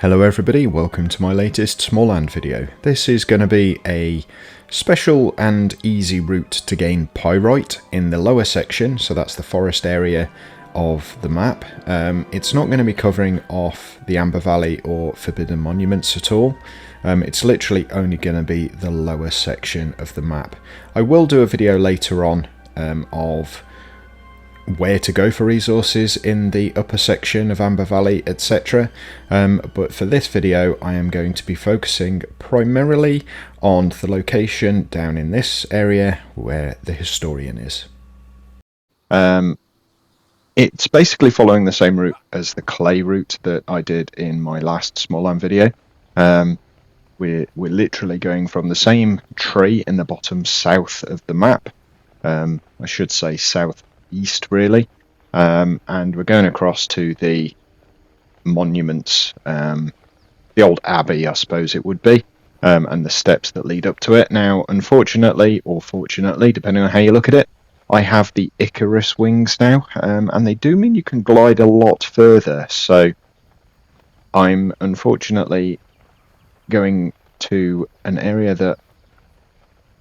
Hello everybody, welcome to my latest Smalland video. This is going to be a special and easy route to gain Pyrite in the lower section, so that's the forest area of the map. It's not going to be covering off the Amber Valley or Forbidden Monuments at all. It's literally only going to be the lower section of the map. I will do a video later on of where to go for resources in the upper section of Amber Valley, etc. But for this video I am going to be focusing primarily on the location down in this area where the Historian is. It's basically following the same route as the clay route that I did in my last Smalland video. We're literally going from the same tree in the bottom south of the map. I should say south east really, and we're going across to the monuments, the old abbey I suppose it would be, and the steps that lead up to it. Now unfortunately, or fortunately depending on how you look at it, I have the Icarus wings now, and they do mean you can glide a lot further, so I'm unfortunately going to an area that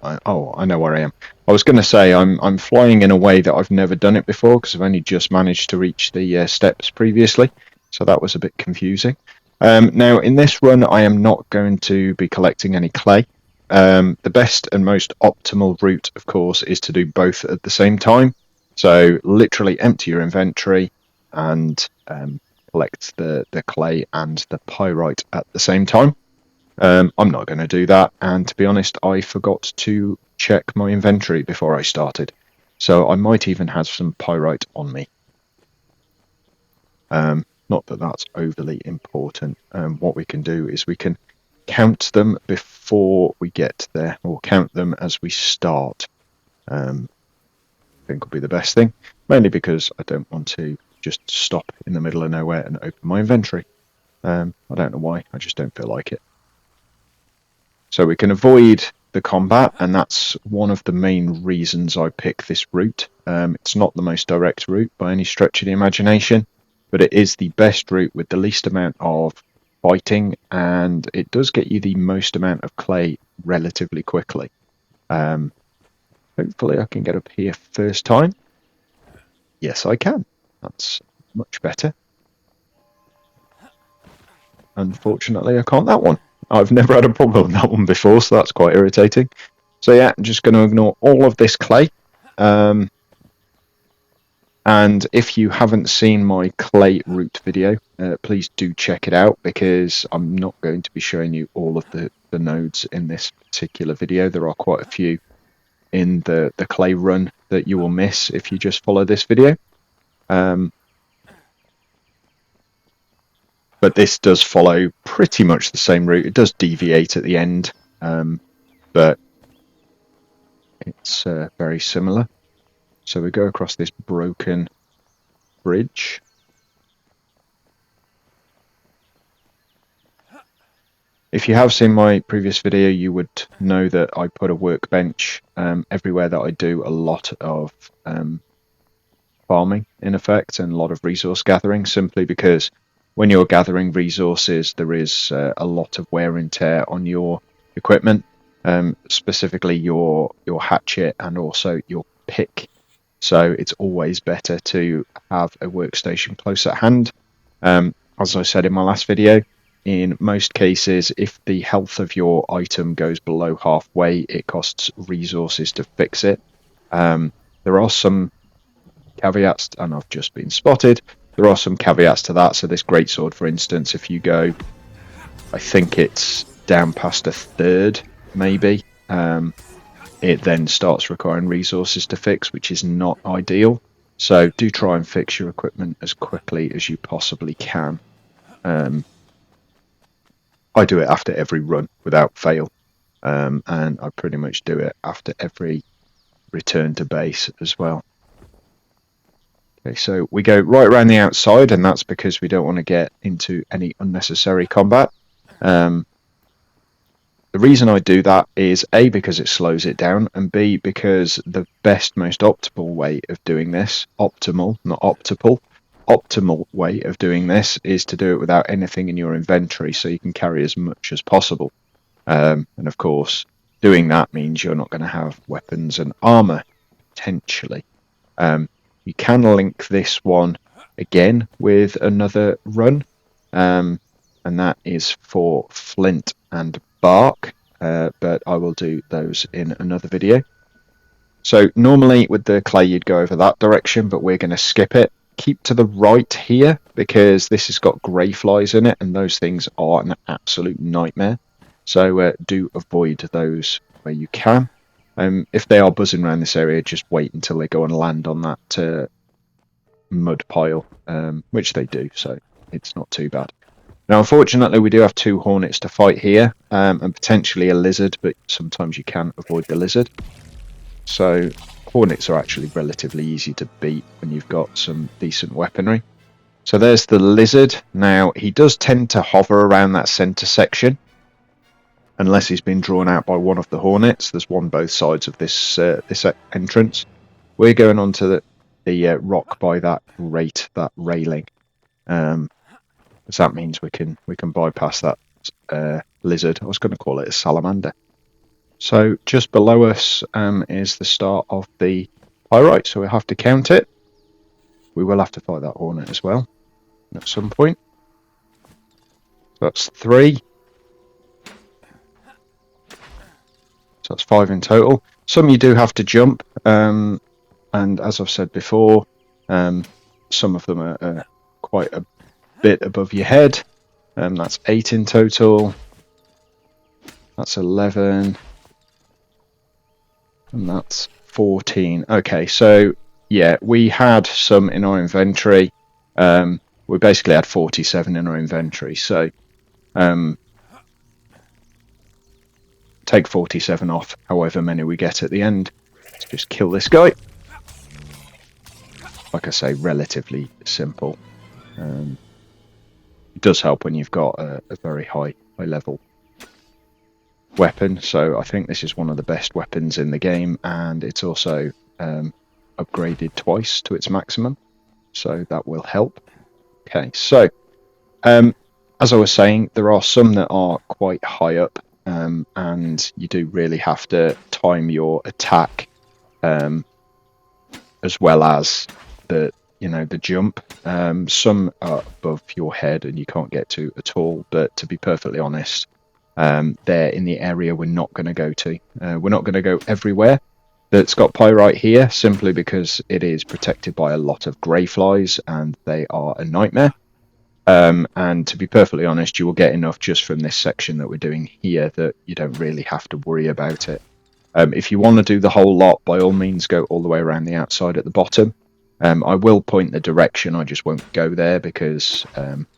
I know where I am. I was going to say I'm flying in a way that I've never done it before because I've only just managed to reach the steps previously, so that was a bit confusing. Now in this run I am not going to be collecting any clay. The best and most optimal route of course is to do both at the same time, so literally empty your inventory and collect the clay and the pyrite at the same time. I'm not going to do that, and to be honest I forgot to check my inventory before I started, so I might even have some pyrite on me. Not that that's overly important. What we can do is we can count them before we get there, or count them as we start. I think will be the best thing, mainly because I don't want to just stop in the middle of nowhere and open my inventory. I don't know why, I just don't feel like it. So we can avoid the combat, and that's one of the main reasons I pick this route. It's not the most direct route by any stretch of the imagination, but it is the best route with the least amount of fighting, and it does get you the most amount of clay relatively quickly. Hopefully I can get up here first time. Yes, I can. That's much better. Unfortunately, I can't that one. I've never had a problem with that one before, so that's quite irritating. So yeah, I'm just going to ignore all of this clay. And if you haven't seen my clay route video, please do check it out, because I'm not going to be showing you all of the nodes in this particular video. There are quite a few in the clay run that you will miss if you just follow this video. But this does follow pretty much the same route. It does deviate at the end, but it's very similar. So we go across this broken bridge. If you have seen my previous video, you would know that I put a workbench everywhere that I do a lot of farming, in effect, and a lot of resource gathering, simply because when you're gathering resources, there is a lot of wear and tear on your equipment, specifically your hatchet and also your pick. So it's always better to have a workstation close at hand. As I said in my last video, in most cases, if the health of your item goes below halfway, it costs resources to fix it. There are some caveats, and I've just been spotted. There are some caveats to that. So this greatsword, for instance, if you go, I think it's down past a third, maybe, it then starts requiring resources to fix, which is not ideal. So do try and fix your equipment as quickly as you possibly can. I do it after every run without fail, and I pretty much do it after every return to base as well. Okay, so we go right around the outside, and that's because we don't want to get into any unnecessary combat. The reason I do that is A, because it slows it down, and B, because the best, most optimal way of doing this, optimal, not optimal, optimal way of doing this is to do it without anything in your inventory, so you can carry as much as possible. And of course, doing that means you're not going to have weapons and armor, potentially. You can link this one again with another run, and that is for flint and bark, but I will do those in another video. So normally with the clay you'd go over that direction, but we're going to skip it. Keep to the right here, because this has got grey flies in it, and those things are an absolute nightmare. So do avoid those where you can. If they are buzzing around this area, just wait until they go and land on that mud pile, which they do, so it's not too bad. Now, unfortunately, we do have 2 hornets to fight here, and potentially a lizard, but sometimes you can avoid the lizard. So hornets are actually relatively easy to beat when you've got some decent weaponry. So there's the lizard. Now, he does tend to hover around that centre section, unless he's been drawn out by one of the hornets. There's one both sides of this this entrance. We're going on to the rock by that grate, that railing. So that means we can bypass that lizard. I was going to call it a salamander. So just below us is the start of the pyrite, so we'll have to count it. We will have to fight that hornet as well at some point. So that's 3. So that's 5 in total. Some you do have to jump, and as I've said before, some of them are quite a bit above your head. That's 8 in total. That's 11. And that's 14. Okay, so yeah, we had some in our inventory. We basically had 47 in our inventory. So take 47 off, however many we get at the end. Let's just kill this guy. Like I say, relatively simple. It does help when you've got a very high level weapon, so I think this is one of the best weapons in the game, and it's also upgraded twice to its maximum, so that will help. Okay, so as I was saying, there are some that are quite high up, and you do really have to time your attack, as well as the jump. Some are above your head and you can't get to at all, but to be perfectly honest, they're in the area we're not going to go to. We're not going to go everywhere that's got pyrite here, simply because it is protected by a lot of grey flies and they are a nightmare. And to be perfectly honest, you will get enough just from this section that we're doing here that you don't really have to worry about it. If you want to do the whole lot, by all means go all the way around the outside at the bottom. I will point the direction, I just won't go there because,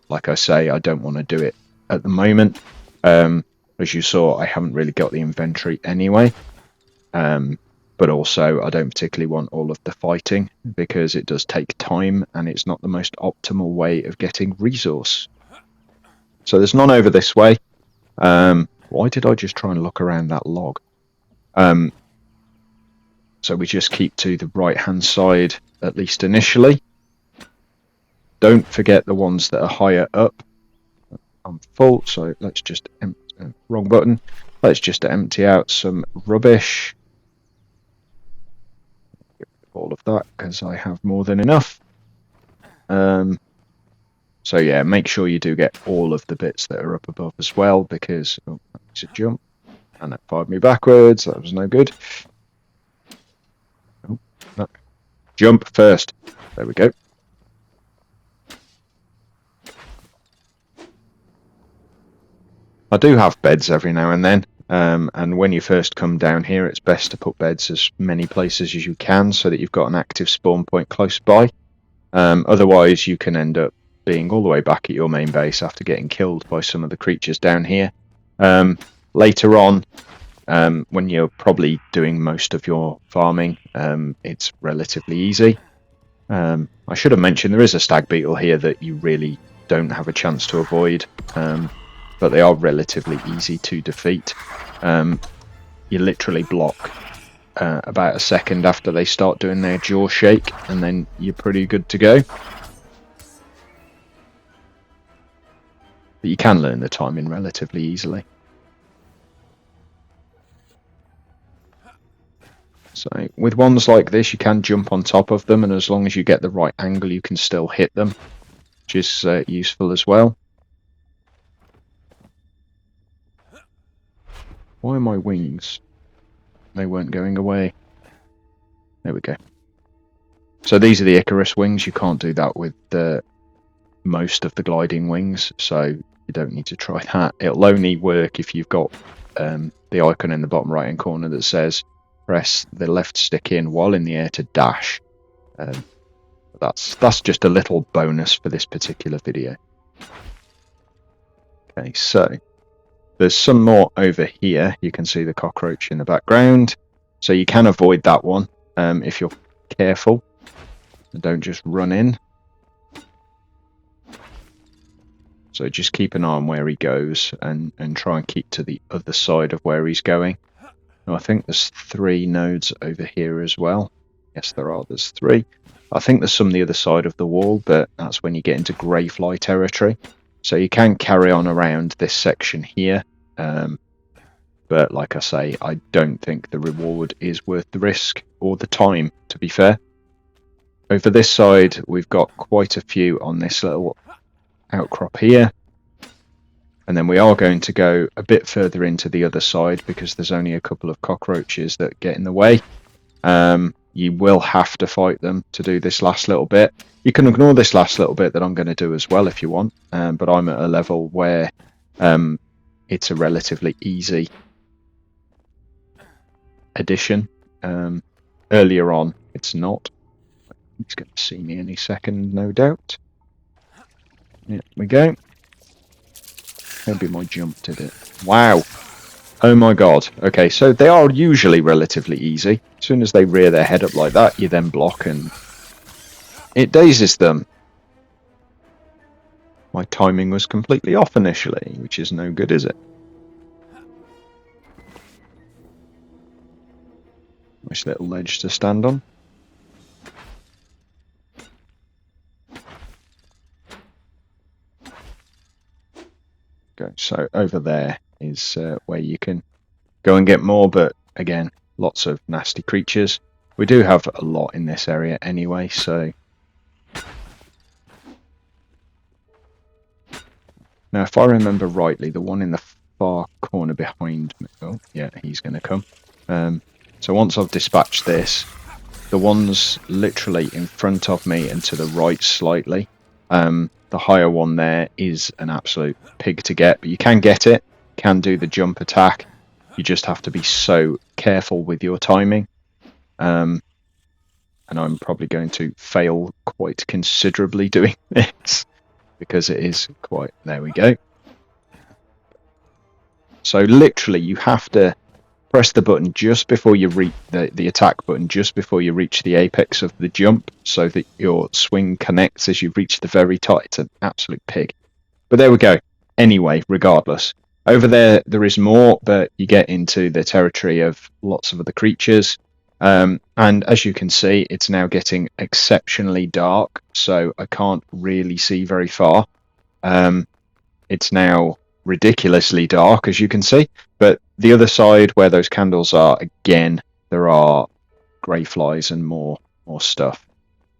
like I say, I don't want to do it at the moment. As you saw, I haven't really got the inventory anyway, but also I don't particularly want all of the fighting because it does take time and it's not the most optimal way of getting resource. So there's none over this way. Why did I just try and look around that log? So we just keep to the right hand side, at least initially. Don't forget the ones that are higher up. I'm full, so let's just wrong button. Let's just empty out some rubbish. Get rid of all of that because I have more than enough. So yeah, make sure you do get all of the bits that are up above as well, because that's a jump and it fired me backwards. That was no good. Oh, no. Jump first. There we go. I do have beds every now and then, and when you first come down here, it's best to put beds as many places as you can so that you've got an active spawn point close by. Otherwise, you can end up being all the way back at your main base after getting killed by some of the creatures down here. Later on, when you're probably doing most of your farming, it's relatively easy. I should have mentioned there is a stag beetle here that you really don't have a chance to avoid. But they are relatively easy to defeat. You literally block about a second after they start doing their jaw shake, and then you're pretty good to go. But you can learn the timing relatively easily. So with ones like this, you can jump on top of them, and as long as you get the right angle, you can still hit them, which is useful as well. Why are my wings? They weren't going away. There we go. So these are the Icarus wings. You can't do that with most of the gliding wings, so you don't need to try that. It'll only work if you've got the icon in the bottom right hand corner that says press the left stick in while in the air to dash. That's just a little bonus for this particular video. Okay, so there's some more over here. You can see the cockroach in the background, so you can avoid that one if you're careful and don't just run in. So just keep an eye on where he goes and try and keep to the other side of where he's going. Now, I think there's 3 nodes over here as well. Yes, there are. There's 3. I think there's some the other side of the wall, but that's when you get into grey fly territory. So you can carry on around this section here. But like I say, I don't think the reward is worth the risk or the time, to be fair. Over this side, we've got quite a few on this little outcrop here. And then we are going to go a bit further into the other side because there's only a couple of cockroaches that get in the way. You will have to fight them to do this last little bit. You can ignore this last little bit that I'm going to do as well if you want. But I'm at a level where it's a relatively easy addition. Earlier on, it's not. He's going to see me any second, no doubt. There we go. Maybe my jump did it. Wow. Oh my god. Okay, so they are usually relatively easy. As soon as they rear their head up like that, you then block and it dazes them. My timing was completely off initially, which is no good, is it? Nice little ledge to stand on. Okay, so over there is where you can go and get more, but again, lots of nasty creatures. We do have a lot in this area anyway, so... Now, if I remember rightly, the one in the far corner behind me... Oh, yeah, he's going to come. So once I've dispatched this, the ones literally in front of me and to the right slightly, the higher one there is an absolute pig to get, but you can get it, can do the jump attack. You just have to be so careful with your timing. And I'm probably going to fail quite considerably doing this because it is quite... There we go. So literally you have to press the button just before you reach the attack button, just before you reach the apex of the jump, so that your swing connects as you reach the very top. It's an absolute pig. But there we go. Anyway, regardless. Over there is more, but you get into the territory of lots of other creatures. And as you can see, it's now getting exceptionally dark, so I can't really see very far. It's now ridiculously dark, as you can see, but the other side where those candles are, again, there are grey flies and more stuff.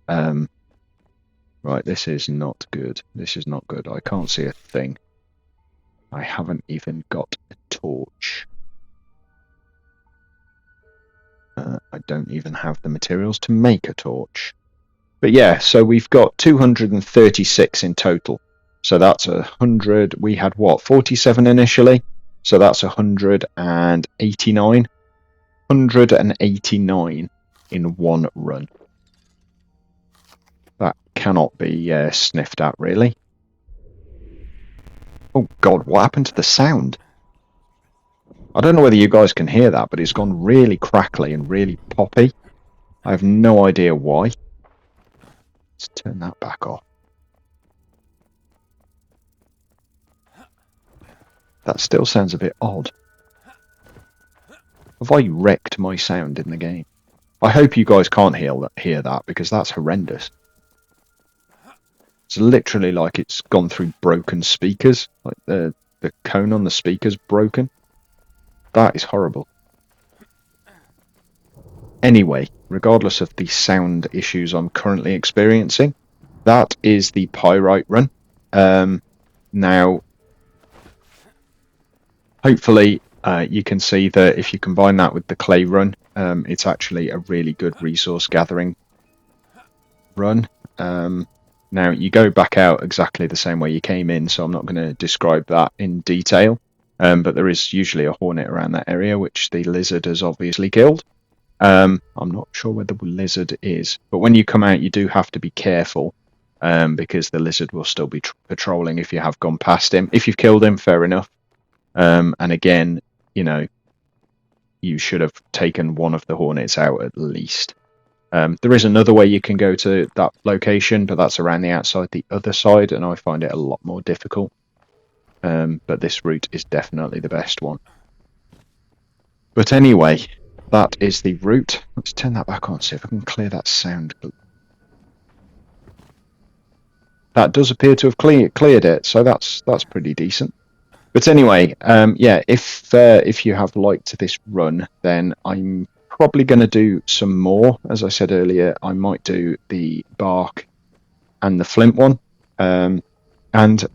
Right, this is not good. This is not good. I can't see a thing. I haven't even got a torch. I don't even have the materials to make a torch. But yeah, so we've got 236 in total. So that's 100. We had what, 47 initially? So that's 189. 189 in one run. That cannot be sniffed at, really. Oh god, what happened to the sound? I don't know whether you guys can hear that, but it's gone really crackly and really poppy. I have no idea why. Let's turn that back off. That still sounds a bit odd. Have I wrecked my sound in the game? I hope you guys can't hear that because that's horrendous. It's literally like it's gone through broken speakers. Like the cone on the speaker's broken. That is horrible. Anyway, regardless of the sound issues I'm currently experiencing, that is the Pyrite run. Now, hopefully you can see that if you combine that with the clay run, it's actually a really good resource gathering run. Now, you go back out exactly the same way you came in, so I'm not going to describe that in detail. But there is usually a hornet around that area, which the lizard has obviously killed. I'm not sure where the lizard is, but when you come out, you do have to be careful, because the lizard will still be patrolling if you have gone past him. If you've killed him, fair enough. And again, you know, you should have taken one of the hornets out at least. There is another way you can go to that location, but that's around the outside, the other side, and I find it a lot more difficult. But this route is definitely the best one. But anyway, that is the route. Let's turn that back on, see if I can clear that sound. That does appear to have cleared it, so that's pretty decent. But anyway, yeah, if you have liked this run, then I'm probably going to do some more. As I said earlier, I might do the bark and the flint one. And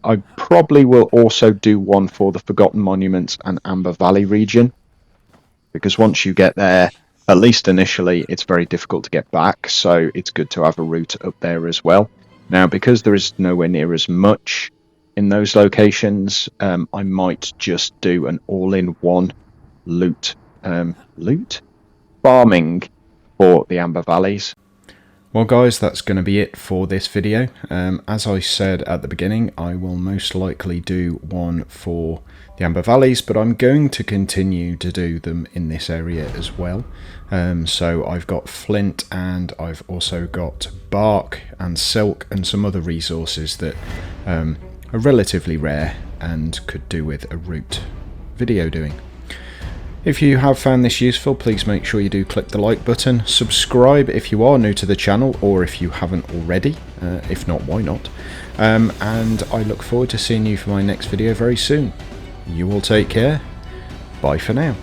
I probably will also do one for the Forgotten Monuments and Amber Valley region. Because once you get there, at least initially, it's very difficult to get back. So it's good to have a route up there as well. Now, because there is nowhere near as much in those locations, I might just do an all-in-one loot farming for the Amber Valleys. Well guys, that's going to be it for this video. As I said at the beginning, I will most likely do one for the Amber Valleys, but I'm going to continue to do them in this area as well. So I've got flint, and I've also got bark and silk and some other resources that are relatively rare and could do with a route video doing. If you have found this useful, please make sure you do click the like button, subscribe if you are new to the channel or if you haven't already, if not, why not, and I look forward to seeing you for my next video very soon. You all take care, bye for now.